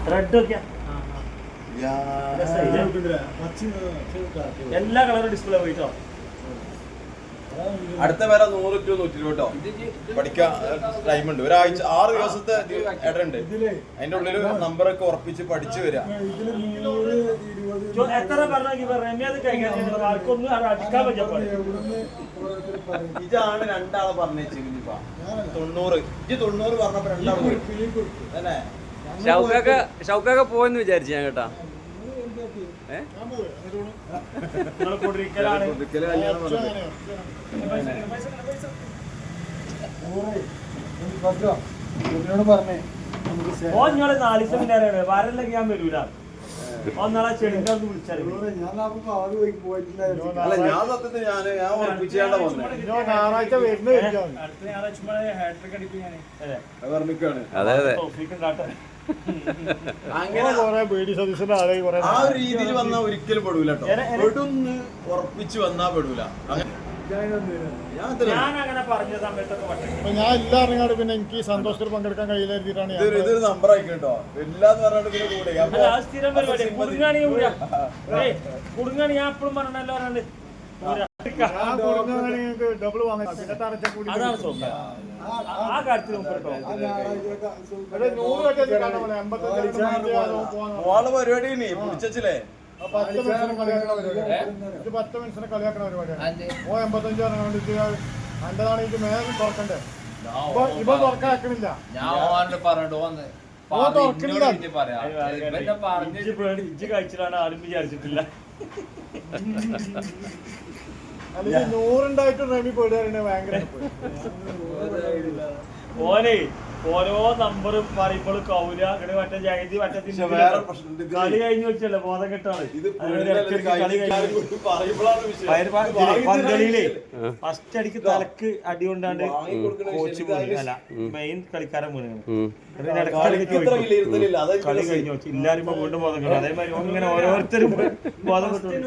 Red ഒക്കെ എല്ലാ കളറും ഡിസ്പ്ലേ പോയിട്ടോ. അടുത്ത വില 100 to 120 കേട്ടോ. പഠിക്കാൻ ടൈം ഉണ്ട്, ഒരാഴ്ച 6 ദിവസത്തെ ഇടണ്ട്. അതിന്റെ ഉള്ളിൽ നമ്പറൊക്കെ ഉറപ്പിച്ച് പഠിച്ചു വരാം. എത്ര ആർക്കൊന്നും അടിക്കാൻ പറ്റപ്പാട്. ഇതാണ് രണ്ടാളെ പറഞ്ഞേച്ചു 90. 90 പറഞ്ഞപ്പോ രണ്ടാളും തന്നെ ഷൗക്കൊക്കെ പോയെന്ന് വിചാരിച്ചു ഞാൻ കേട്ടാ. ഓഞ്ഞോളെ 4 ദിവസം മുന്നേ വരല്ലെങ്കിൽ ഞാൻ വരൂല. ഒന്നാളെ ചെടിന്റെ ഒന്ന് വിളിച്ചാൽ അല്ല, ഞാൻ സത്യത്തിൽ ഞാൻ ഉറപ്പിച്ചാണ്ട വന്നേ. അതെ അതെ അങ്ങനെ ആ ഒരു രീതിയിൽ വന്നാ ഒരിക്കലും പെടൂല കേട്ടോ. പെടുന്ന് ഉറപ്പിച്ച് വന്നാ പെടൂല. ഞാൻ അങ്ങനെ പറഞ്ഞ സമയത്തൊക്കെ ഞാൻ എല്ലാവരും പിന്നെ എനിക്ക് സന്തോഷത്തിൽ പങ്കെടുക്കാൻ കഴിയില്ലായിരുന്നിട്ടാണ് ഇതൊരു നമ്പർ ആയിക്കോട്ടോ. എല്ലാന്ന് പറഞ്ഞിട്ട് പിന്നെ കൂടെ സ്ഥിരം പരിപാടി. കുടുങ്ങാണ് ഞാൻ എപ്പോഴും പറഞ്ഞല്ലോ. ഡബിൾ വാങ്ങാൻ അതാണ് സോഫ. ആ കാര്യത്തിൽ മോളെ പരിപാടി പിടിച്ചില്ലേ? 10 മനുഷ്യനെ കളിയാക്കണ പരിപാടിയാണ്. 85 എന്റേതാണ്. എനിക്ക് മേലെ തുറക്കണ്ടേ? ഇപ്പൊ തുറക്കാക്കണില്ല. കഴിച്ചിട്ടാണ് ആരും വിചാരിച്ചിട്ടില്ല. അല്ലെങ്കിൽ 100 ഉണ്ടായിട്ടും റമി പേടുകാരുണ്ട് ഭയങ്കര. ഓനെ ഓരോ നമ്പറും പറയുമ്പോൾ കൗല മറ്റേ ജയന്തി മറ്റേ കളി കഴിഞ്ഞു വെച്ചല്ലേ ബോധം കെട്ടാണ്. പന്തളിയിലേ ഫസ്റ്റ് അടിക്ക് തലക്ക് അടി കൊണ്ടാണ്ട് കോച്ച് അല്ല മെയിൻ കളിക്കാരൻ വീണ്. കളി കഴിഞ്ഞു വെച്ചു എല്ലാരും വീണ്ടും ബോധം കെട്ടും. അതേമാതിരി ഇങ്ങനെ ഓരോരുത്തരും ബോധം കെട്ടു.